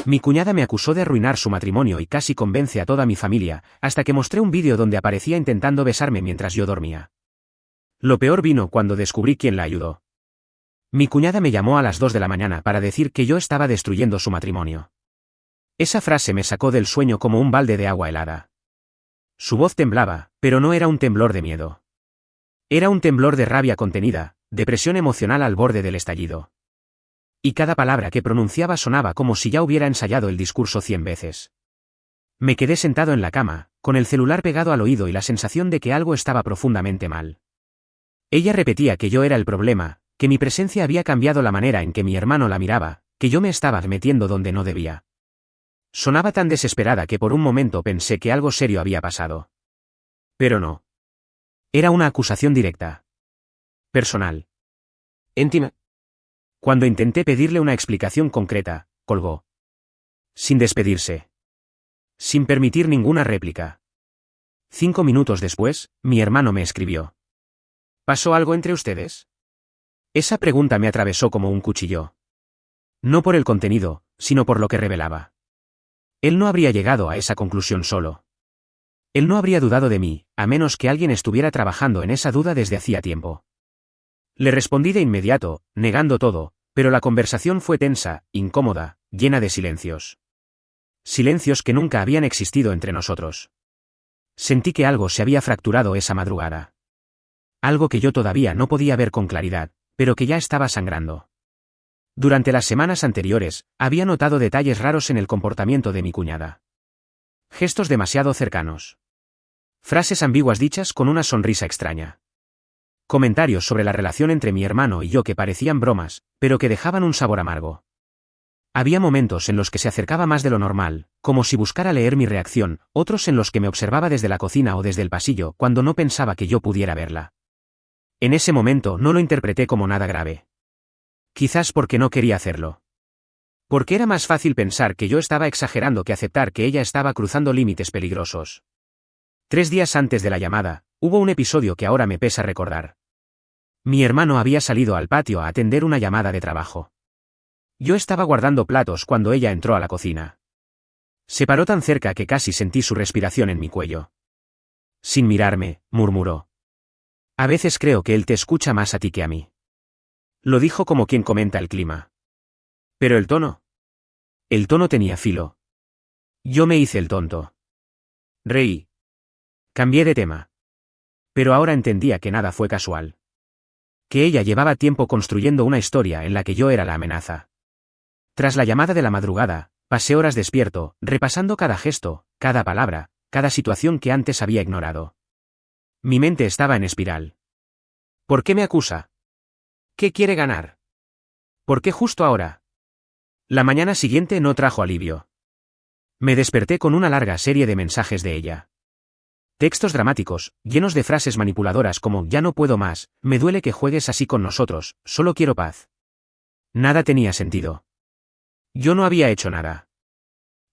Mi cuñada me acusó de arruinar su matrimonio y casi convence a toda mi familia, hasta que mostré un vídeo donde aparecía intentando besarme mientras yo dormía. Lo peor vino cuando descubrí quién la ayudó. Mi cuñada me llamó a las 2 de la mañana para decir que yo estaba destruyendo su matrimonio. Esa frase me sacó del sueño como un balde de agua helada. Su voz temblaba, pero no era un temblor de miedo. Era un temblor de rabia contenida, de presión emocional al borde del estallido. Y cada palabra que pronunciaba sonaba como si ya hubiera ensayado el discurso 100 veces. Me quedé sentado en la cama, con el celular pegado al oído y la sensación de que algo estaba profundamente mal. Ella repetía que yo era el problema, que mi presencia había cambiado la manera en que mi hermano la miraba, que yo me estaba metiendo donde no debía. Sonaba tan desesperada que por un momento pensé que algo serio había pasado. Pero no. Era una acusación directa. Personal. Íntima. Cuando intenté pedirle una explicación concreta, colgó. Sin despedirse. Sin permitir ninguna réplica. 5 minutos después, mi hermano me escribió. ¿Pasó algo entre ustedes? Esa pregunta me atravesó como un cuchillo. No por el contenido, sino por lo que revelaba. Él no habría llegado a esa conclusión solo. Él no habría dudado de mí, a menos que alguien estuviera trabajando en esa duda desde hacía tiempo. Le respondí de inmediato, negando todo, pero la conversación fue tensa, incómoda, llena de silencios. Silencios que nunca habían existido entre nosotros. Sentí que algo se había fracturado esa madrugada. Algo que yo todavía no podía ver con claridad, pero que ya estaba sangrando. Durante las semanas anteriores, había notado detalles raros en el comportamiento de mi cuñada. Gestos demasiado cercanos. Frases ambiguas dichas con una sonrisa extraña. Comentarios sobre la relación entre mi hermano y yo que parecían bromas, pero que dejaban un sabor amargo. Había momentos en los que se acercaba más de lo normal, como si buscara leer mi reacción, otros en los que me observaba desde la cocina o desde el pasillo cuando no pensaba que yo pudiera verla. En ese momento no lo interpreté como nada grave. Quizás porque no quería hacerlo. Porque era más fácil pensar que yo estaba exagerando que aceptar que ella estaba cruzando límites peligrosos. 3 días antes de la llamada, hubo un episodio que ahora me pesa recordar. Mi hermano había salido al patio a atender una llamada de trabajo. Yo estaba guardando platos cuando ella entró a la cocina. Se paró tan cerca que casi sentí su respiración en mi cuello. Sin mirarme, murmuró. A veces creo que él te escucha más a ti que a mí. Lo dijo como quien comenta el clima. Pero el tono. El tono tenía filo. Yo me hice el tonto. Reí. Cambié de tema. Pero ahora entendía que nada fue casual. Que ella llevaba tiempo construyendo una historia en la que yo era la amenaza. Tras la llamada de la madrugada, pasé horas despierto, repasando cada gesto, cada palabra, cada situación que antes había ignorado. Mi mente estaba en espiral. ¿Por qué me acusa? ¿Qué quiere ganar? ¿Por qué justo ahora? La mañana siguiente no trajo alivio. Me desperté con una larga serie de mensajes de ella. Textos dramáticos, llenos de frases manipuladoras como «ya no puedo más», «me duele que juegues así con nosotros, solo quiero paz». Nada tenía sentido. Yo no había hecho nada.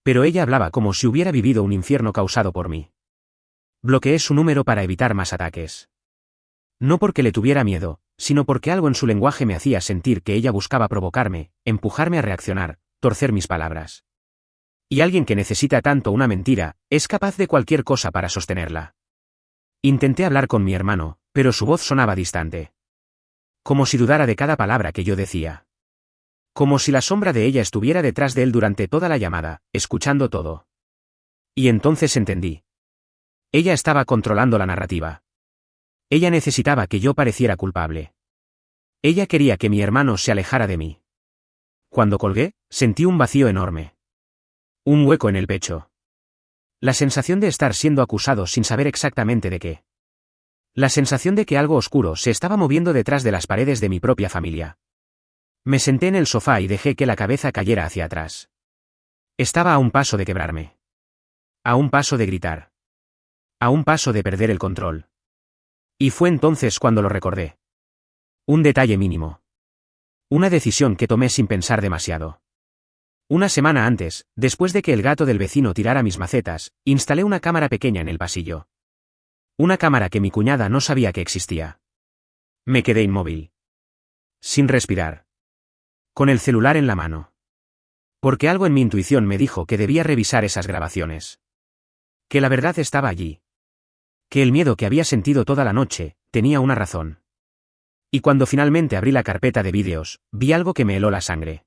Pero ella hablaba como si hubiera vivido un infierno causado por mí. Bloqueé su número para evitar más ataques. No porque le tuviera miedo, sino porque algo en su lenguaje me hacía sentir que ella buscaba provocarme, empujarme a reaccionar, torcer mis palabras. Y alguien que necesita tanto una mentira, es capaz de cualquier cosa para sostenerla. Intenté hablar con mi hermano, pero su voz sonaba distante. Como si dudara de cada palabra que yo decía. Como si la sombra de ella estuviera detrás de él durante toda la llamada, escuchando todo. Y entonces entendí. Ella estaba controlando la narrativa. Ella necesitaba que yo pareciera culpable. Ella quería que mi hermano se alejara de mí. Cuando colgué, sentí un vacío enorme. Un hueco en el pecho. La sensación de estar siendo acusado sin saber exactamente de qué. La sensación de que algo oscuro se estaba moviendo detrás de las paredes de mi propia familia. Me senté en el sofá y dejé que la cabeza cayera hacia atrás. Estaba a un paso de quebrarme. A un paso de gritar. A un paso de perder el control. Y fue entonces cuando lo recordé. Un detalle mínimo. Una decisión que tomé sin pensar demasiado. Una semana antes, después de que el gato del vecino tirara mis macetas, instalé una cámara pequeña en el pasillo. Una cámara que mi cuñada no sabía que existía. Me quedé inmóvil. Sin respirar. Con el celular en la mano. Porque algo en mi intuición me dijo que debía revisar esas grabaciones. Que la verdad estaba allí. Que el miedo que había sentido toda la noche tenía una razón. Y cuando finalmente abrí la carpeta de vídeos, vi algo que me heló la sangre.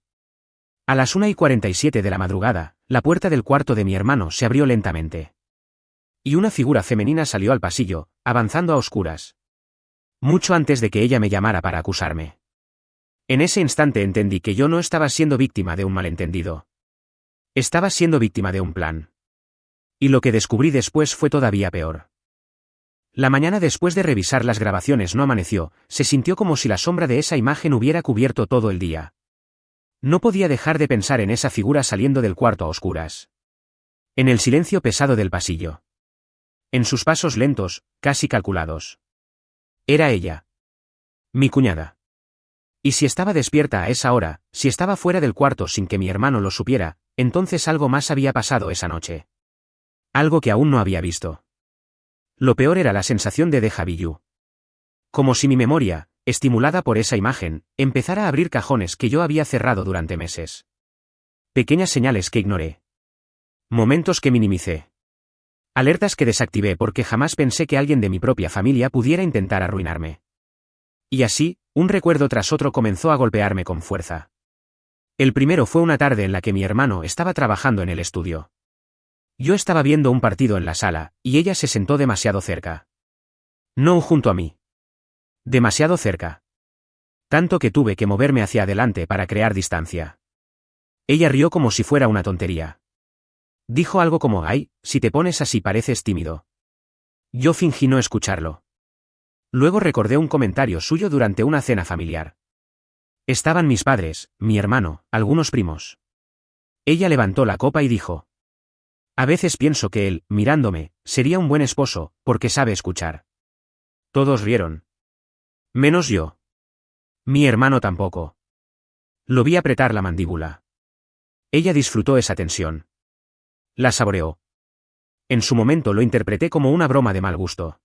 A las 1:47 de la madrugada, la puerta del cuarto de mi hermano se abrió lentamente. Y una figura femenina salió al pasillo, avanzando a oscuras. Mucho antes de que ella me llamara para acusarme. En ese instante entendí que yo no estaba siendo víctima de un malentendido. Estaba siendo víctima de un plan. Y lo que descubrí después fue todavía peor. La mañana después de revisar las grabaciones no amaneció, se sintió como si la sombra de esa imagen hubiera cubierto todo el día. No podía dejar de pensar en esa figura saliendo del cuarto a oscuras. En el silencio pesado del pasillo. En sus pasos lentos, casi calculados. Era ella. Mi cuñada. Y si estaba despierta a esa hora, si estaba fuera del cuarto sin que mi hermano lo supiera, entonces algo más había pasado esa noche. Algo que aún no había visto. Lo peor era la sensación de déjà vu. Como si mi memoria, estimulada por esa imagen, empezara a abrir cajones que yo había cerrado durante meses. Pequeñas señales que ignoré. Momentos que minimicé. Alertas que desactivé porque jamás pensé que alguien de mi propia familia pudiera intentar arruinarme. Y así, un recuerdo tras otro comenzó a golpearme con fuerza. El primero fue una tarde en la que mi hermano estaba trabajando en el estudio. Yo estaba viendo un partido en la sala, y ella se sentó demasiado cerca. No junto a mí. Demasiado cerca. Tanto que tuve que moverme hacia adelante para crear distancia. Ella rió como si fuera una tontería. Dijo algo como, ay, si te pones así pareces tímido. Yo fingí no escucharlo. Luego recordé un comentario suyo durante una cena familiar. Estaban mis padres, mi hermano, algunos primos. Ella levantó la copa y dijo. A veces pienso que él, mirándome, sería un buen esposo, porque sabe escuchar. Todos rieron. Menos yo. Mi hermano tampoco. Lo vi apretar la mandíbula. Ella disfrutó esa tensión. La saboreó. En su momento lo interpreté como una broma de mal gusto.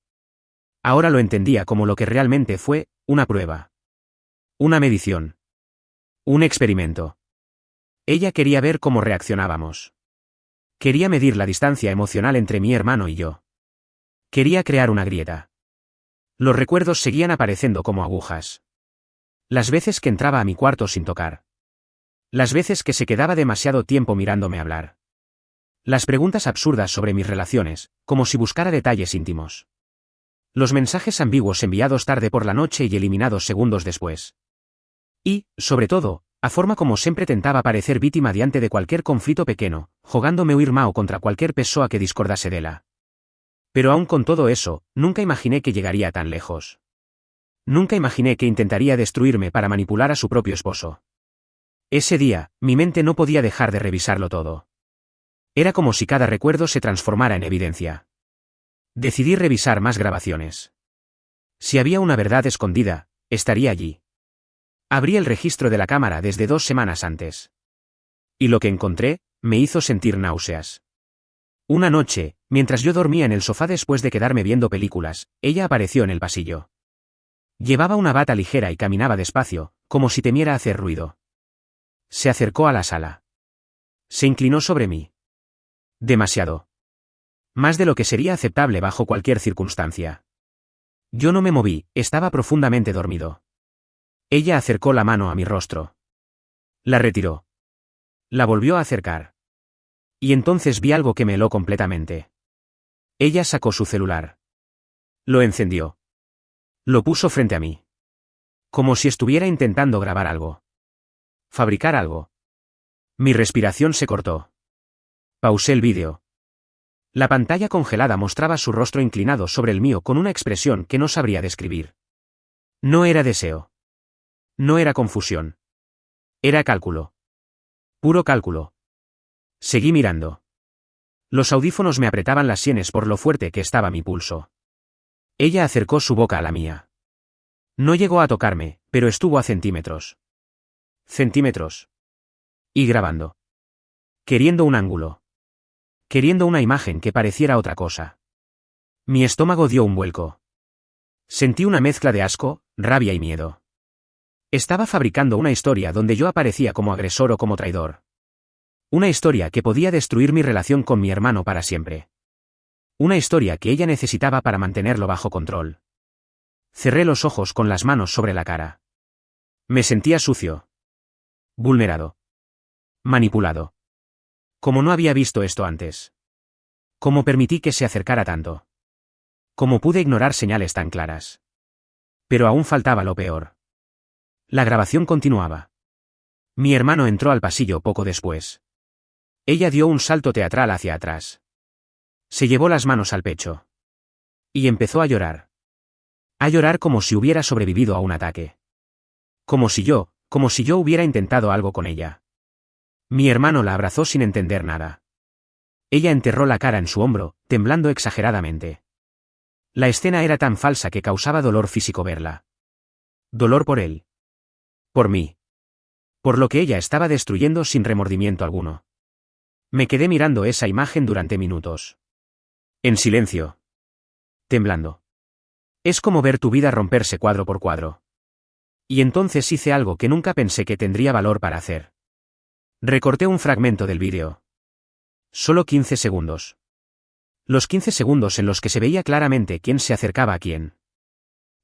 Ahora lo entendía como lo que realmente fue, una prueba. Una medición. Un experimento. Ella quería ver cómo reaccionábamos. Quería medir la distancia emocional entre mi hermano y yo. Quería crear una grieta. Los recuerdos seguían apareciendo como agujas. Las veces que entraba a mi cuarto sin tocar. Las veces que se quedaba demasiado tiempo mirándome hablar. Las preguntas absurdas sobre mis relaciones, como si buscara detalles íntimos. Los mensajes ambiguos enviados tarde por la noche y eliminados segundos después. Y, sobre todo, a forma como siempre tentaba parecer víctima diante de cualquier conflicto pequeño, jugándome huir mao contra cualquier pessoa que discordase de la. Pero aún con todo eso, nunca imaginé que llegaría tan lejos. Nunca imaginé que intentaría destruirme para manipular a su propio esposo. Ese día, mi mente no podía dejar de revisarlo todo. Era como si cada recuerdo se transformara en evidencia. Decidí revisar más grabaciones. Si había una verdad escondida, estaría allí. Abrí el registro de la cámara desde 2 semanas antes. Y lo que encontré, me hizo sentir náuseas. Una noche, mientras yo dormía en el sofá después de quedarme viendo películas, ella apareció en el pasillo. Llevaba una bata ligera y caminaba despacio, como si temiera hacer ruido. Se acercó a la sala. Se inclinó sobre mí. Demasiado. Más de lo que sería aceptable bajo cualquier circunstancia. Yo no me moví, estaba profundamente dormido. Ella acercó la mano a mi rostro. La retiró. La volvió a acercar. Y entonces vi algo que me heló completamente. Ella sacó su celular. Lo encendió. Lo puso frente a mí. Como si estuviera intentando grabar algo. Fabricar algo. Mi respiración se cortó. Pausé el vídeo. La pantalla congelada mostraba su rostro inclinado sobre el mío con una expresión que no sabría describir. No era deseo. No era confusión. Era cálculo. Puro cálculo. Seguí mirando. Los audífonos me apretaban las sienes por lo fuerte que estaba mi pulso. Ella acercó su boca a la mía. No llegó a tocarme, pero estuvo a centímetros. Centímetros. Y grabando. Queriendo un ángulo. Queriendo una imagen que pareciera otra cosa. Mi estómago dio un vuelco. Sentí una mezcla de asco, rabia y miedo. Estaba fabricando una historia donde yo aparecía como agresor o como traidor. Una historia que podía destruir mi relación con mi hermano para siempre. Una historia que ella necesitaba para mantenerlo bajo control. Cerré los ojos con las manos sobre la cara. Me sentía sucio. Vulnerado. Manipulado. Como no había visto esto antes. ¿Cómo permití que se acercara tanto? ¿Cómo pude ignorar señales tan claras? Pero aún faltaba lo peor. La grabación continuaba. Mi hermano entró al pasillo poco después. Ella dio un salto teatral hacia atrás. Se llevó las manos al pecho. Y empezó a llorar. A llorar como si hubiera sobrevivido a un ataque. Como si yo hubiera intentado algo con ella. Mi hermano la abrazó sin entender nada. Ella enterró la cara en su hombro, temblando exageradamente. La escena era tan falsa que causaba dolor físico verla. Dolor por él. Por mí. Por lo que ella estaba destruyendo sin remordimiento alguno. Me quedé mirando esa imagen durante minutos. En silencio. Temblando. Es como ver tu vida romperse cuadro por cuadro. Y entonces hice algo que nunca pensé que tendría valor para hacer. Recorté un fragmento del vídeo. Solo 15 segundos. Los 15 segundos en los que se veía claramente quién se acercaba a quién.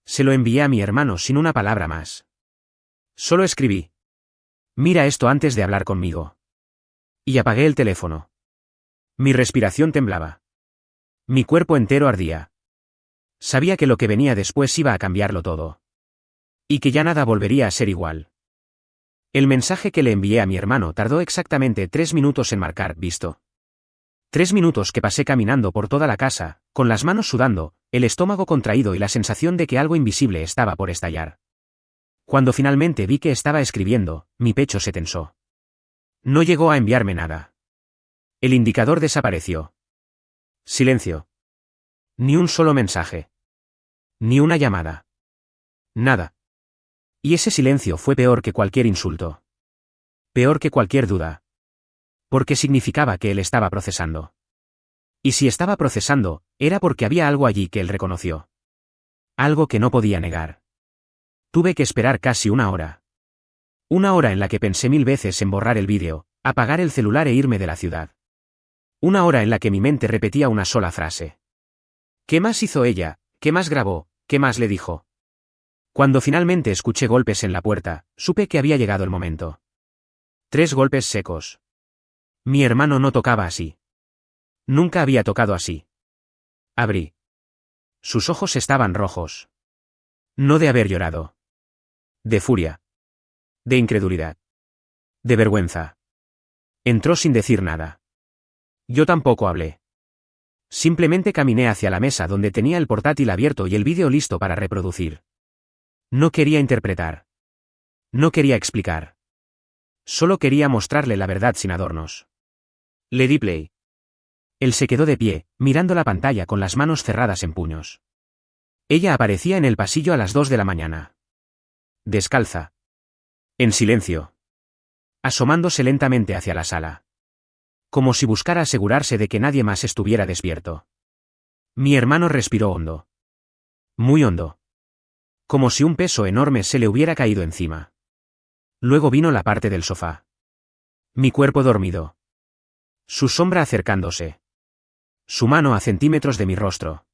Se lo envié a mi hermano sin una palabra más. Solo escribí: mira esto antes de hablar conmigo. Y apagué el teléfono. Mi respiración temblaba. Mi cuerpo entero ardía. Sabía que lo que venía después iba a cambiarlo todo. Y que ya nada volvería a ser igual. El mensaje que le envié a mi hermano tardó exactamente 3 minutos en marcar visto. 3 minutos que pasé caminando por toda la casa, con las manos sudando, el estómago contraído y la sensación de que algo invisible estaba por estallar. Cuando finalmente vi que estaba escribiendo, mi pecho se tensó. No llegó a enviarme nada. El indicador desapareció. Silencio. Ni un solo mensaje. Ni una llamada. Nada. Y ese silencio fue peor que cualquier insulto. Peor que cualquier duda. Porque significaba que él estaba procesando. Y si estaba procesando, era porque había algo allí que él reconoció. Algo que no podía negar. Tuve que esperar casi una hora. Una hora en la que pensé 1000 veces en borrar el vídeo, apagar el celular e irme de la ciudad. Una hora en la que mi mente repetía una sola frase. ¿Qué más hizo ella? ¿Qué más grabó? ¿Qué más le dijo? Cuando finalmente escuché golpes en la puerta, supe que había llegado el momento. 3 golpes secos. Mi hermano no tocaba así. Nunca había tocado así. Abrí. Sus ojos estaban rojos. No de haber llorado. De furia. De incredulidad. De vergüenza. Entró sin decir nada. Yo tampoco hablé. Simplemente caminé hacia la mesa donde tenía el portátil abierto y el vídeo listo para reproducir. No quería interpretar. No quería explicar. Solo quería mostrarle la verdad sin adornos. Le di play. Él se quedó de pie, mirando la pantalla con las manos cerradas en puños. Ella aparecía en el pasillo a las 2 de la mañana. Descalza. En silencio. Asomándose lentamente hacia la sala. Como si buscara asegurarse de que nadie más estuviera despierto. Mi hermano respiró hondo. Muy hondo. Como si un peso enorme se le hubiera caído encima. Luego vino la parte del sofá. Mi cuerpo dormido. Su sombra acercándose. Su mano a centímetros de mi rostro.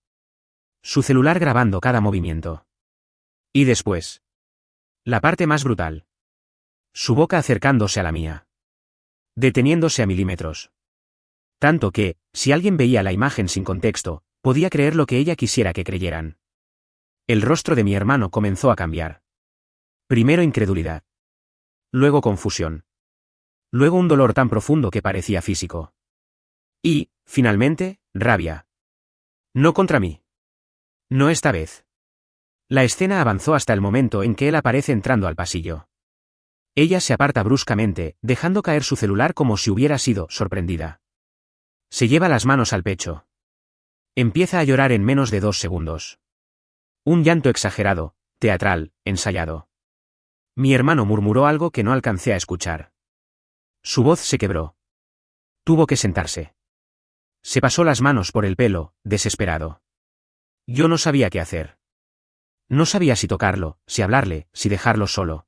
Su celular grabando cada movimiento. Y después. La parte más brutal. Su boca acercándose a la mía. Deteniéndose a milímetros. Tanto que, si alguien veía la imagen sin contexto, podía creer lo que ella quisiera que creyeran. El rostro de mi hermano comenzó a cambiar. Primero incredulidad. Luego confusión. Luego un dolor tan profundo que parecía físico. Y, finalmente, rabia. No contra mí. No esta vez. La escena avanzó hasta el momento en que él aparece entrando al pasillo. Ella se aparta bruscamente, dejando caer su celular como si hubiera sido sorprendida. Se lleva las manos al pecho. Empieza a llorar en menos de 2 segundos. Un llanto exagerado, teatral, ensayado. Mi hermano murmuró algo que no alcancé a escuchar. Su voz se quebró. Tuvo que sentarse. Se pasó las manos por el pelo, desesperado. Yo no sabía qué hacer. No sabía si tocarlo, si hablarle, si dejarlo solo.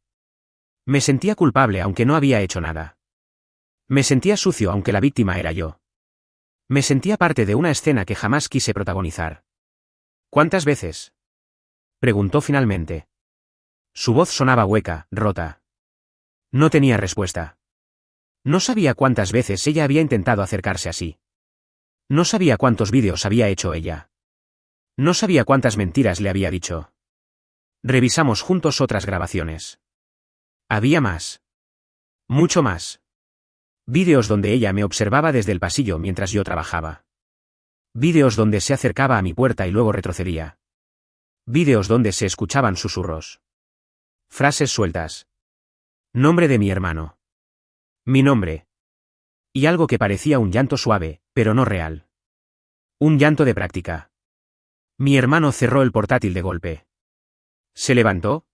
Me sentía culpable aunque no había hecho nada. Me sentía sucio aunque la víctima era yo. Me sentía parte de una escena que jamás quise protagonizar. ¿Cuántas veces?, preguntó finalmente. Su voz sonaba hueca, rota. No tenía respuesta. No sabía cuántas veces ella había intentado acercarse así. No sabía cuántos vídeos había hecho ella. No sabía cuántas mentiras le había dicho. Revisamos juntos otras grabaciones. Había más. Mucho más. Vídeos donde ella me observaba desde el pasillo mientras yo trabajaba. Vídeos donde se acercaba a mi puerta y luego retrocedía. Vídeos donde se escuchaban susurros. Frases sueltas. Nombre de mi hermano. Mi nombre. Y algo que parecía un llanto suave, pero no real. Un llanto de práctica. Mi hermano cerró el portátil de golpe. ¿Se levantó?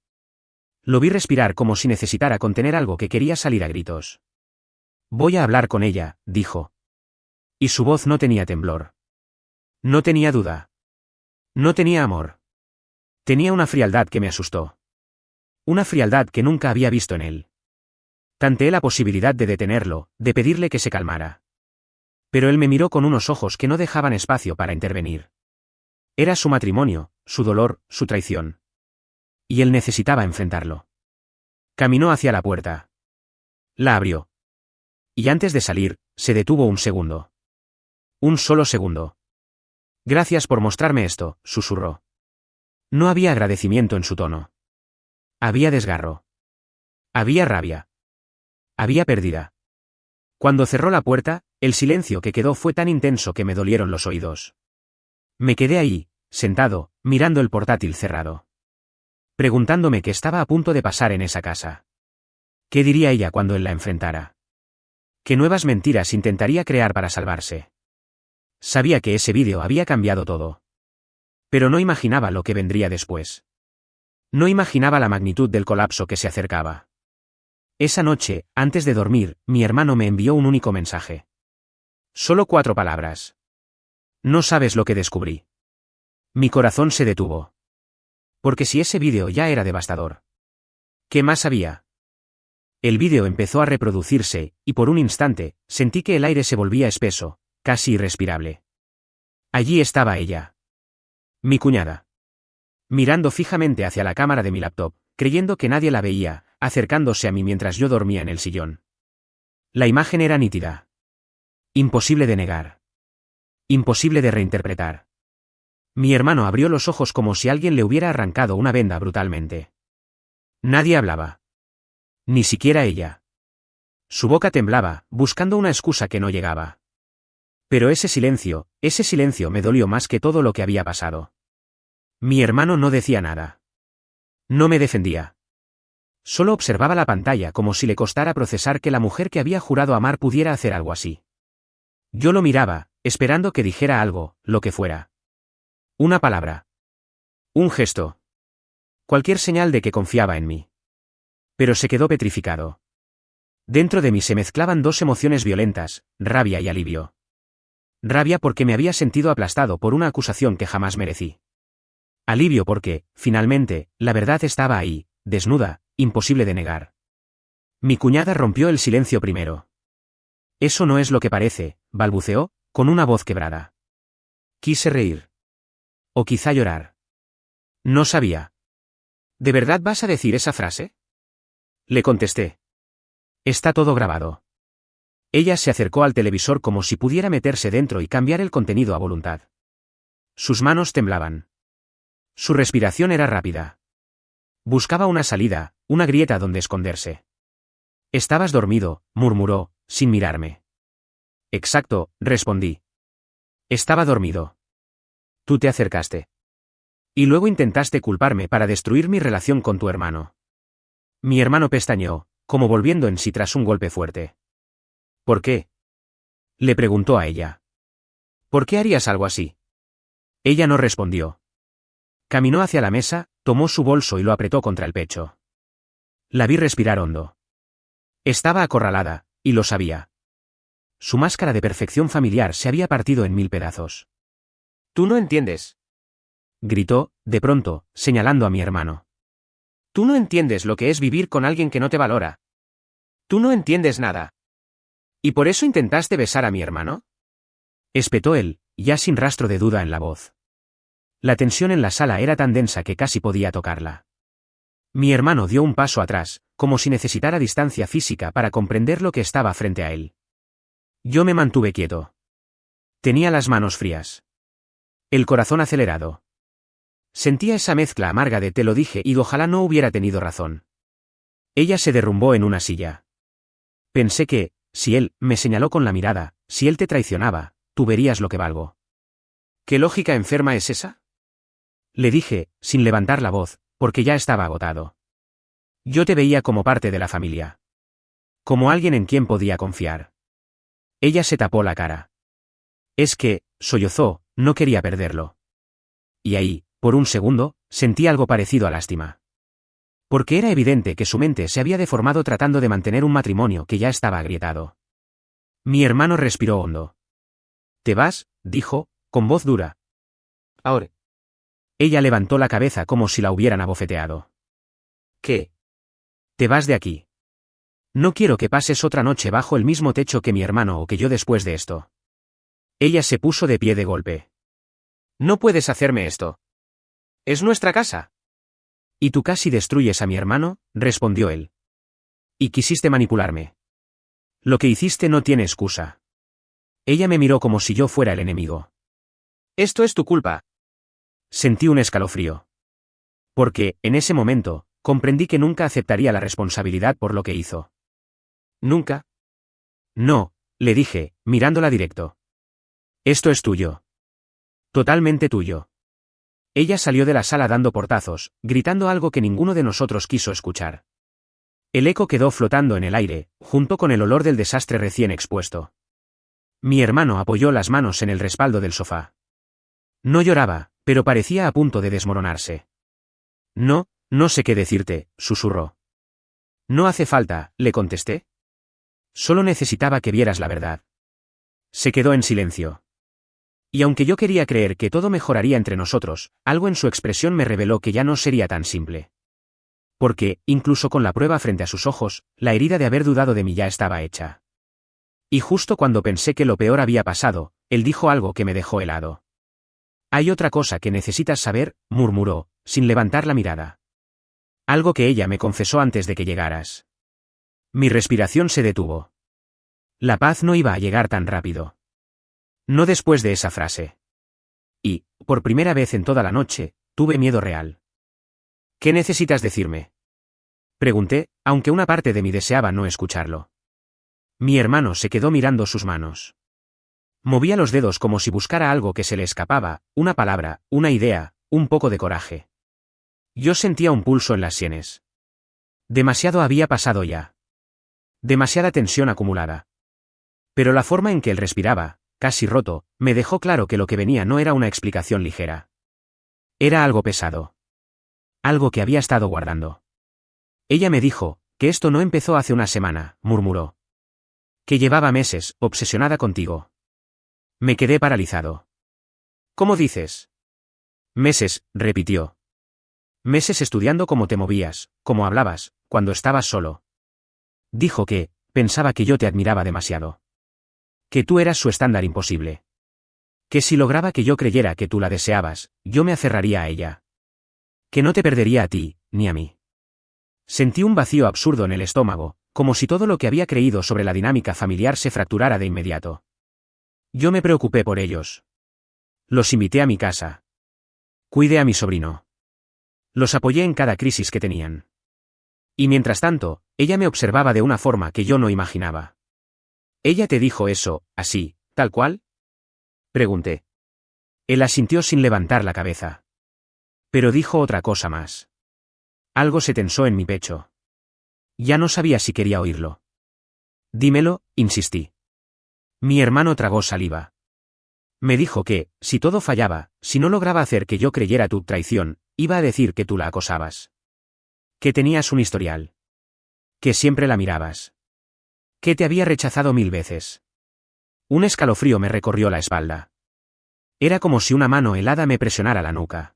Lo vi respirar como si necesitara contener algo que quería salir a gritos. Voy a hablar con ella, dijo. Y su voz no tenía temblor. No tenía duda. No tenía amor. Tenía una frialdad que me asustó. Una frialdad que nunca había visto en él. Tanteé la posibilidad de detenerlo, de pedirle que se calmara. Pero él me miró con unos ojos que no dejaban espacio para intervenir. Era su matrimonio, su dolor, su traición. Y él necesitaba enfrentarlo. Caminó hacia la puerta. La abrió. Y antes de salir, se detuvo un segundo. Un solo segundo. Gracias por mostrarme esto, susurró. No había agradecimiento en su tono. Había desgarro. Había rabia. Había pérdida. Cuando cerró la puerta, el silencio que quedó fue tan intenso que me dolieron los oídos. Me quedé ahí, sentado, mirando el portátil cerrado. Preguntándome qué estaba a punto de pasar en esa casa. ¿Qué diría ella cuando él la enfrentara? ¿Qué nuevas mentiras intentaría crear para salvarse? Sabía que ese vídeo había cambiado todo. Pero no imaginaba lo que vendría después. No imaginaba la magnitud del colapso que se acercaba. Esa noche, antes de dormir, mi hermano me envió un único mensaje. Solo 4 palabras. No sabes lo que descubrí. Mi corazón se detuvo. Porque si ese vídeo ya era devastador. ¿Qué más había? El vídeo empezó a reproducirse, y por un instante, sentí que el aire se volvía espeso, casi irrespirable. Allí estaba ella. Mi cuñada. Mirando fijamente hacia la cámara de mi laptop, creyendo que nadie la veía, acercándose a mí mientras yo dormía en el sillón. La imagen era nítida. Imposible de negar. Imposible de reinterpretar. Mi hermano abrió los ojos como si alguien le hubiera arrancado una venda brutalmente. Nadie hablaba. Ni siquiera ella. Su boca temblaba, buscando una excusa que no llegaba. Pero ese silencio me dolió más que todo lo que había pasado. Mi hermano no decía nada. No me defendía. Solo observaba la pantalla como si le costara procesar que la mujer que había jurado amar pudiera hacer algo así. Yo lo miraba, esperando que dijera algo, lo que fuera. Una palabra. Un gesto. Cualquier señal de que confiaba en mí. Pero se quedó petrificado. Dentro de mí se mezclaban 2 emociones violentas, rabia y alivio. Rabia porque me había sentido aplastado por una acusación que jamás merecí. Alivio porque, finalmente, la verdad estaba ahí, desnuda, imposible de negar. Mi cuñada rompió el silencio primero. Eso no es lo que parece, balbuceó, con una voz quebrada. Quise reír. O quizá llorar. No sabía. ¿De verdad vas a decir esa frase? Le contesté. Está todo grabado. Ella se acercó al televisor como si pudiera meterse dentro y cambiar el contenido a voluntad. Sus manos temblaban. Su respiración era rápida. Buscaba una salida, una grieta donde esconderse. Estabas dormido, murmuró, sin mirarme. Exacto, respondí. Estaba dormido. Tú te acercaste. Y luego intentaste culparme para destruir mi relación con tu hermano. Mi hermano pestañeó, como volviendo en sí tras un golpe fuerte. ¿Por qué? Le preguntó a ella. ¿Por qué harías algo así? Ella no respondió. Caminó hacia la mesa, tomó su bolso y lo apretó contra el pecho. La vi respirar hondo. Estaba acorralada, y lo sabía. Su máscara de perfección familiar se había partido en 1000 pedazos. «Tú no entiendes», gritó, de pronto, señalando a mi hermano. «Tú no entiendes lo que es vivir con alguien que no te valora. Tú no entiendes nada». ¿Y por eso intentaste besar a mi hermano? Espetó él, ya sin rastro de duda en la voz. La tensión en la sala era tan densa que casi podía tocarla. Mi hermano dio un paso atrás, como si necesitara distancia física para comprender lo que estaba frente a él. Yo me mantuve quieto. Tenía las manos frías. El corazón acelerado. Sentía esa mezcla amarga de te lo dije y ojalá no hubiera tenido razón. Ella se derrumbó en una silla. Pensé que, si él me señaló con la mirada, si él te traicionaba, tú verías lo que valgo. ¿Qué lógica enferma es esa? Le dije, sin levantar la voz, porque ya estaba agotado. Yo te veía como parte de la familia. Como alguien en quien podía confiar. Ella se tapó la cara. Es que, sollozó, no quería perderlo. Y ahí, por un segundo, sentí algo parecido a lástima. Porque era evidente que su mente se había deformado tratando de mantener un matrimonio que ya estaba agrietado. Mi hermano respiró hondo. ¿Te vas?, dijo, con voz dura. Ahora. Ella levantó la cabeza como si la hubieran abofeteado. ¿Qué? Te vas de aquí. No quiero que pases otra noche bajo el mismo techo que mi hermano o que yo después de esto. Ella se puso de pie de golpe. No puedes hacerme esto. Es nuestra casa. Y tú casi destruyes a mi hermano, respondió él. Y quisiste manipularme. Lo que hiciste no tiene excusa. Ella me miró como si yo fuera el enemigo. Esto es tu culpa. Sentí un escalofrío. Porque, en ese momento, comprendí que nunca aceptaría la responsabilidad por lo que hizo. ¿Nunca? No, le dije, mirándola directo. Esto es tuyo. Totalmente tuyo. Ella salió de la sala dando portazos, gritando algo que ninguno de nosotros quiso escuchar. El eco quedó flotando en el aire, junto con el olor del desastre recién expuesto. Mi hermano apoyó las manos en el respaldo del sofá. No lloraba, pero parecía a punto de desmoronarse. No, no sé qué decirte, susurró. No hace falta, le contesté. Solo necesitaba que vieras la verdad. Se quedó en silencio. Y aunque yo quería creer que todo mejoraría entre nosotros, algo en su expresión me reveló que ya no sería tan simple. Porque, incluso con la prueba frente a sus ojos, la herida de haber dudado de mí ya estaba hecha. Y justo cuando pensé que lo peor había pasado, él dijo algo que me dejó helado. Hay otra cosa que necesitas saber, murmuró, sin levantar la mirada. Algo que ella me confesó antes de que llegaras. Mi respiración se detuvo. La paz no iba a llegar tan rápido. No después de esa frase. Y, por primera vez en toda la noche, tuve miedo real. ¿Qué necesitas decirme? Pregunté, aunque una parte de mí deseaba no escucharlo. Mi hermano se quedó mirando sus manos. Movía los dedos como si buscara algo que se le escapaba, una palabra, una idea, un poco de coraje. Yo sentía un pulso en las sienes. Demasiado había pasado ya. Demasiada tensión acumulada. Pero la forma en que él respiraba, casi roto, me dejó claro que lo que venía no era una explicación ligera. Era algo pesado. Algo que había estado guardando. Ella me dijo, que esto no empezó hace una semana, murmuró. Que llevaba meses, obsesionada contigo. Me quedé paralizado. ¿Cómo dices? Meses, repitió. Meses estudiando cómo te movías, cómo hablabas, cuando estabas solo. Dijo que, pensaba que yo te admiraba demasiado. Que tú eras su estándar imposible. Que si lograba que yo creyera que tú la deseabas, yo me aferraría a ella. Que no te perdería a ti, ni a mí. Sentí un vacío absurdo en el estómago, como si todo lo que había creído sobre la dinámica familiar se fracturara de inmediato. Yo me preocupé por ellos. Los invité a mi casa. Cuidé a mi sobrino. Los apoyé en cada crisis que tenían. Y mientras tanto, ella me observaba de una forma que yo no imaginaba. ¿Ella te dijo eso, así, tal cual? Pregunté. Él asintió sin levantar la cabeza. Pero dijo otra cosa más. Algo se tensó en mi pecho. Ya no sabía si quería oírlo. Dímelo, insistí. Mi hermano tragó saliva. Me dijo que, si todo fallaba, si no lograba hacer que yo creyera tu traición, iba a decir que tú la acosabas. Que tenías un historial. Que siempre la mirabas. Que te había rechazado 1000 veces. Un escalofrío me recorrió la espalda. Era como si una mano helada me presionara la nuca.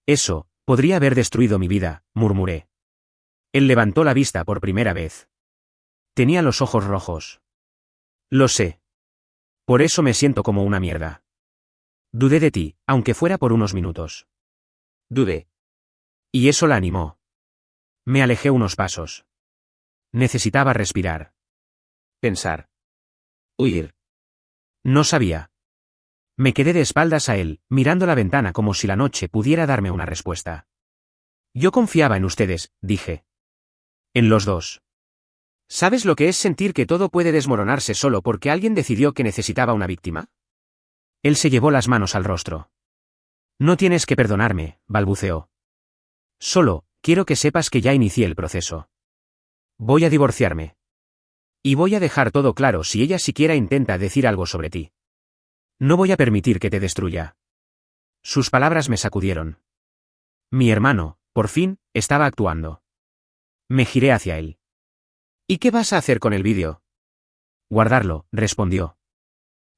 Eso, podría haber destruido mi vida, murmuré. Él levantó la vista por primera vez. Tenía los ojos rojos. Lo sé. Por eso me siento como una mierda. Dudé de ti, aunque fuera por unos minutos. Dudé. Y eso la animó. Me alejé unos pasos. Necesitaba respirar. Pensar. Huir. No sabía. Me quedé de espaldas a él, mirando la ventana como si la noche pudiera darme una respuesta. Yo confiaba en ustedes, dije. En los dos. ¿Sabes lo que es sentir que todo puede desmoronarse solo porque alguien decidió que necesitaba una víctima? Él se llevó las manos al rostro. No tienes que perdonarme, balbuceó. Solo, quiero que sepas que ya inicié el proceso. Voy a divorciarme. Y voy a dejar todo claro si ella siquiera intenta decir algo sobre ti. No voy a permitir que te destruya. Sus palabras me sacudieron. Mi hermano, por fin, estaba actuando. Me giré hacia él. ¿Y qué vas a hacer con el vídeo? Guardarlo, respondió.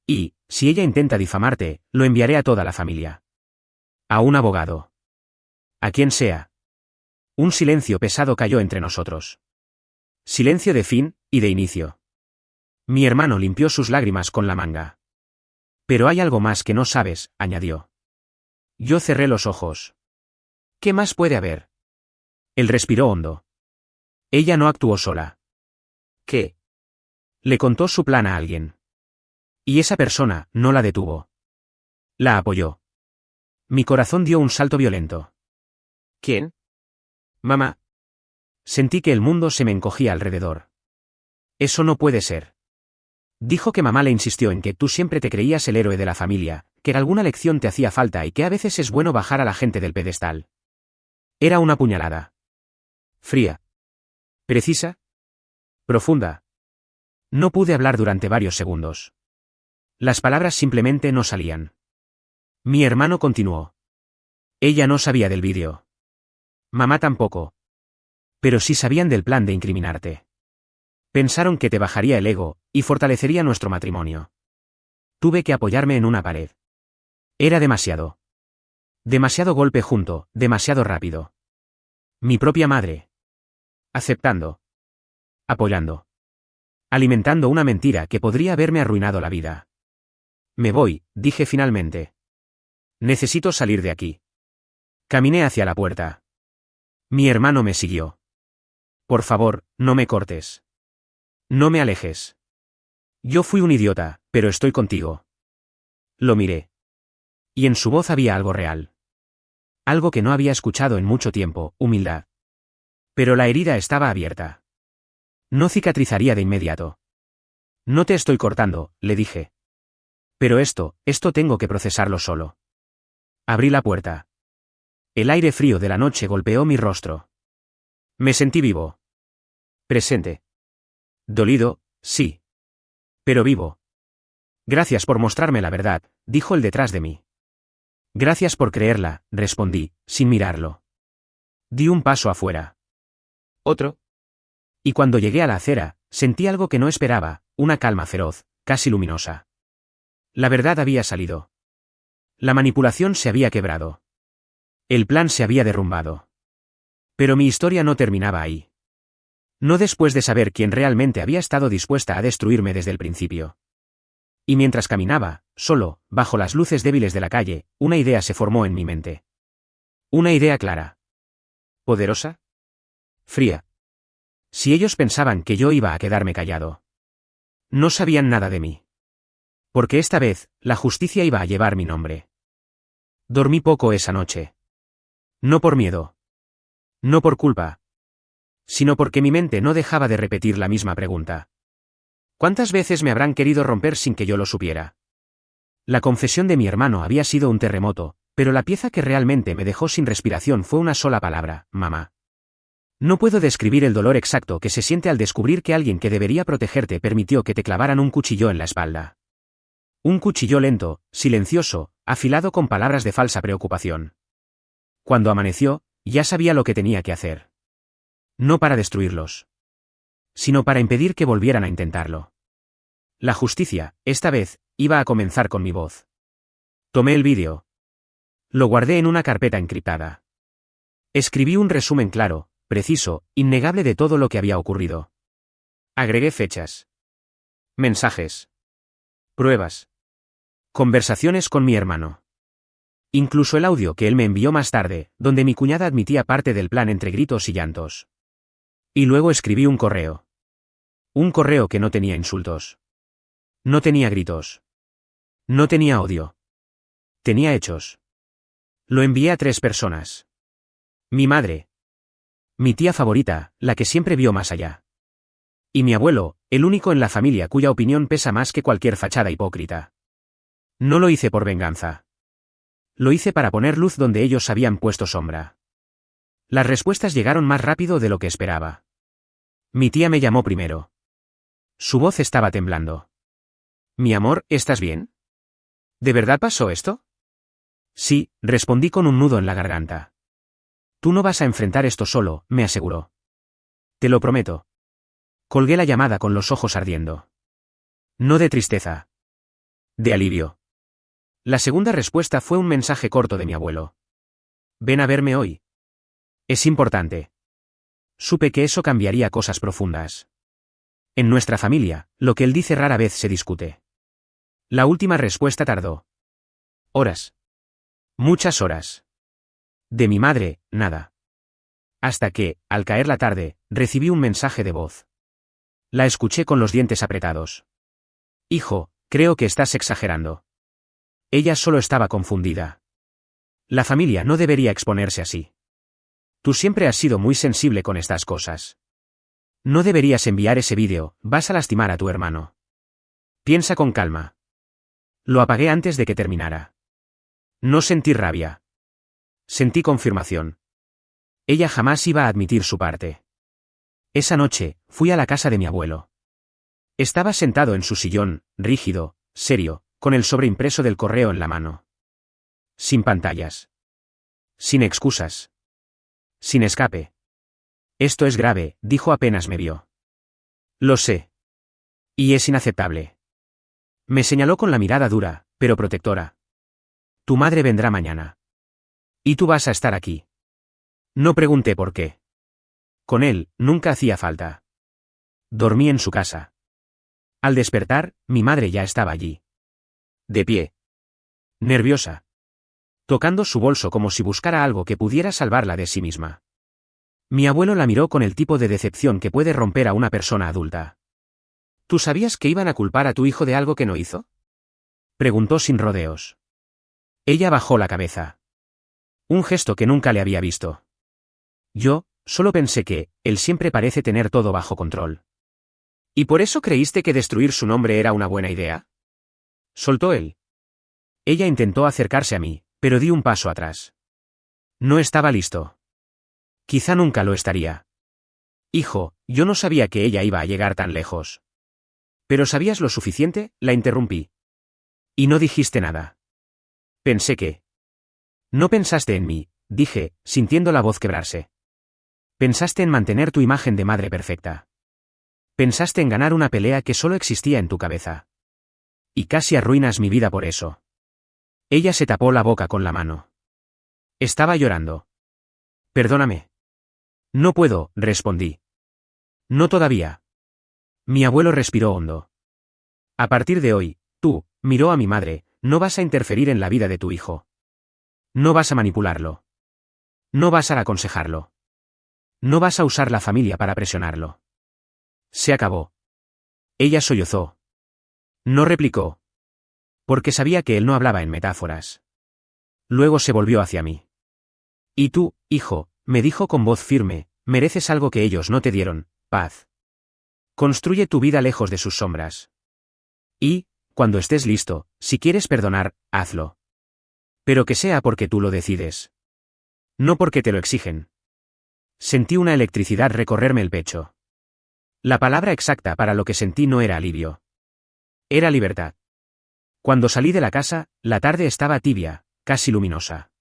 Y, si ella intenta difamarte, lo enviaré a toda la familia. A un abogado. A quien sea. Un silencio pesado cayó entre nosotros. Silencio de fin, y de inicio. Mi hermano limpió sus lágrimas con la manga. Pero hay algo más que no sabes, añadió. Yo cerré los ojos. ¿Qué más puede haber? Él respiró hondo. Ella no actuó sola. ¿Qué? Le contó su plan a alguien. Y esa persona no la detuvo. La apoyó. Mi corazón dio un salto violento. ¿Quién? Mamá. Sentí que el mundo se me encogía alrededor. Eso no puede ser. Dijo que mamá le insistió en que tú siempre te creías el héroe de la familia, que alguna lección te hacía falta y que a veces es bueno bajar a la gente del pedestal. Era una puñalada. Fría. Precisa. Profunda. No pude hablar durante varios segundos. Las palabras simplemente no salían. Mi hermano continuó. Ella no sabía del vídeo. Mamá tampoco. Pero sí sabían del plan de incriminarte. Pensaron que te bajaría el ego, y fortalecería nuestro matrimonio. Tuve que apoyarme en una pared. Era demasiado. Demasiado golpe junto, demasiado rápido. Mi propia madre. Aceptando. Apoyando. Alimentando una mentira que podría haberme arruinado la vida. Me voy, dije finalmente. Necesito salir de aquí. Caminé hacia la puerta. Mi hermano me siguió. Por favor, no me cortes. No me alejes. Yo fui un idiota, pero estoy contigo. Lo miré. Y en su voz había algo real. Algo que no había escuchado en mucho tiempo, humildad. Pero la herida estaba abierta. No cicatrizaría de inmediato. No te estoy cortando, le dije. Pero esto tengo que procesarlo solo. Abrí la puerta. El aire frío de la noche golpeó mi rostro. Me sentí vivo. Presente. Dolido, sí. Pero vivo. Gracias por mostrarme la verdad, dijo el detrás de mí. Gracias por creerla, respondí, sin mirarlo. Di un paso afuera. ¿Otro? Y cuando llegué a la acera, sentí algo que no esperaba, una calma feroz, casi luminosa. La verdad había salido. La manipulación se había quebrado. El plan se había derrumbado. Pero mi historia no terminaba ahí. No después de saber quién realmente había estado dispuesta a destruirme desde el principio. Y mientras caminaba, solo, bajo las luces débiles de la calle, una idea se formó en mi mente. Una idea clara. ¿Poderosa? Fría. Si ellos pensaban que yo iba a quedarme callado. No sabían nada de mí. Porque esta vez, la justicia iba a llevar mi nombre. Dormí poco esa noche. No por miedo. No por culpa. Sino porque mi mente no dejaba de repetir la misma pregunta. ¿Cuántas veces me habrán querido romper sin que yo lo supiera? La confesión de mi hermano había sido un terremoto, pero la pieza que realmente me dejó sin respiración fue una sola palabra, mamá. No puedo describir el dolor exacto que se siente al descubrir que alguien que debería protegerte permitió que te clavaran un cuchillo en la espalda. Un cuchillo lento, silencioso, afilado con palabras de falsa preocupación. Cuando amaneció, ya sabía lo que tenía que hacer. No para destruirlos, sino para impedir que volvieran a intentarlo. La justicia, esta vez, iba a comenzar con mi voz. Tomé el vídeo. Lo guardé en una carpeta encriptada. Escribí un resumen claro, preciso, innegable de todo lo que había ocurrido. Agregué fechas. Mensajes. Pruebas. Conversaciones con mi hermano. Incluso el audio que él me envió más tarde, donde mi cuñada admitía parte del plan entre gritos y llantos. Y luego escribí un correo. Un correo que no tenía insultos. No tenía gritos. No tenía odio. Tenía hechos. Lo envié a 3 personas. Mi madre. Mi tía favorita, la que siempre vio más allá. Y mi abuelo, el único en la familia cuya opinión pesa más que cualquier fachada hipócrita. No lo hice por venganza. Lo hice para poner luz donde ellos habían puesto sombra. Las respuestas llegaron más rápido de lo que esperaba. Mi tía me llamó primero. Su voz estaba temblando. Mi amor, ¿estás bien? ¿De verdad pasó esto? Sí, respondí con un nudo en la garganta. Tú no vas a enfrentar esto solo, me aseguró. Te lo prometo. Colgué la llamada con los ojos ardiendo. No de tristeza. De alivio. La segunda respuesta fue un mensaje corto de mi abuelo. Ven a verme hoy. Es importante. Supe que eso cambiaría cosas profundas. En nuestra familia, lo que él dice rara vez se discute. La última respuesta tardó. Horas. Muchas horas. De mi madre, nada. Hasta que, al caer la tarde, recibí un mensaje de voz. La escuché con los dientes apretados. Hijo, creo que estás exagerando. Ella solo estaba confundida. La familia no debería exponerse así. Tú siempre has sido muy sensible con estas cosas. No deberías enviar ese vídeo, vas a lastimar a tu hermano. Piensa con calma. Lo apagué antes de que terminara. No sentí rabia. Sentí confirmación. Ella jamás iba a admitir su parte. Esa noche, fui a la casa de mi abuelo. Estaba sentado en su sillón, rígido, serio, con el sobreimpreso del correo en la mano. Sin pantallas. Sin excusas. Sin escape. Esto es grave, dijo apenas me vio. Lo sé. Y es inaceptable. Me señaló con la mirada dura, pero protectora. Tu madre vendrá mañana. Y tú vas a estar aquí. No pregunté por qué. Con él, nunca hacía falta. Dormí en su casa. Al despertar, mi madre ya estaba allí. De pie. Nerviosa. Tocando su bolso como si buscara algo que pudiera salvarla de sí misma. Mi abuelo la miró con el tipo de decepción que puede romper a una persona adulta. ¿Tú sabías que iban a culpar a tu hijo de algo que no hizo? Preguntó sin rodeos. Ella bajó la cabeza. Un gesto que nunca le había visto. Yo, solo pensé que, él siempre parece tener todo bajo control. ¿Y por eso creíste que destruir su nombre era una buena idea? Soltó él. Ella intentó acercarse a mí, pero di un paso atrás. No estaba listo. Quizá nunca lo estaría. Hijo, yo no sabía que ella iba a llegar tan lejos. ¿Pero sabías lo suficiente? La interrumpí. Y no dijiste nada. Pensé que... No pensaste en mí, dije, sintiendo la voz quebrarse. Pensaste en mantener tu imagen de madre perfecta. Pensaste en ganar una pelea que solo existía en tu cabeza. Y casi arruinas mi vida por eso. Ella se tapó la boca con la mano. Estaba llorando. Perdóname. No puedo, respondí. No todavía. Mi abuelo respiró hondo. A partir de hoy, tú, miró a mi madre, no vas a interferir en la vida de tu hijo. No vas a manipularlo. No vas a aconsejarlo. No vas a usar la familia para presionarlo. Se acabó. Ella sollozó. No replicó. Porque sabía que él no hablaba en metáforas. Luego se volvió hacia mí. Y tú, hijo, me dijo con voz firme, mereces algo que ellos no te dieron, paz. Construye tu vida lejos de sus sombras. Y, cuando estés listo, si quieres perdonar, hazlo. Pero que sea porque tú lo decides. No porque te lo exigen. Sentí una electricidad recorrerme el pecho. La palabra exacta para lo que sentí no era alivio. Era libertad. Cuando salí de la casa, la tarde estaba tibia, casi luminosa.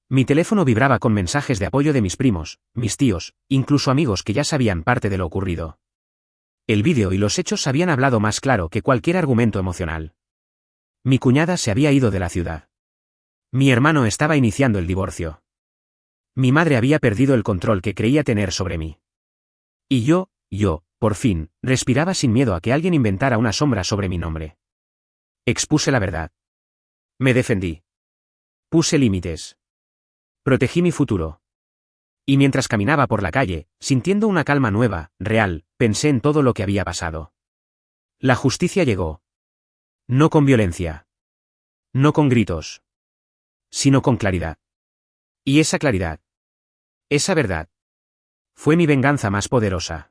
Mi teléfono vibraba con mensajes de apoyo de mis primos, mis tíos, incluso amigos que ya sabían parte de lo ocurrido. El vídeo y los hechos habían hablado más claro que cualquier argumento emocional. Mi cuñada se había ido de la ciudad. Mi hermano estaba iniciando el divorcio. Mi madre había perdido el control que creía tener sobre mí. Y yo, Yo, por fin, respiraba sin miedo a que alguien inventara una sombra sobre mi nombre. Expuse la verdad. Me defendí. Puse límites. Protegí mi futuro. Y mientras caminaba por la calle, sintiendo una calma nueva, real, pensé en todo lo que había pasado. La justicia llegó. No con violencia. No con gritos. Sino con claridad. Y esa claridad. Esa verdad. Fue mi venganza más poderosa.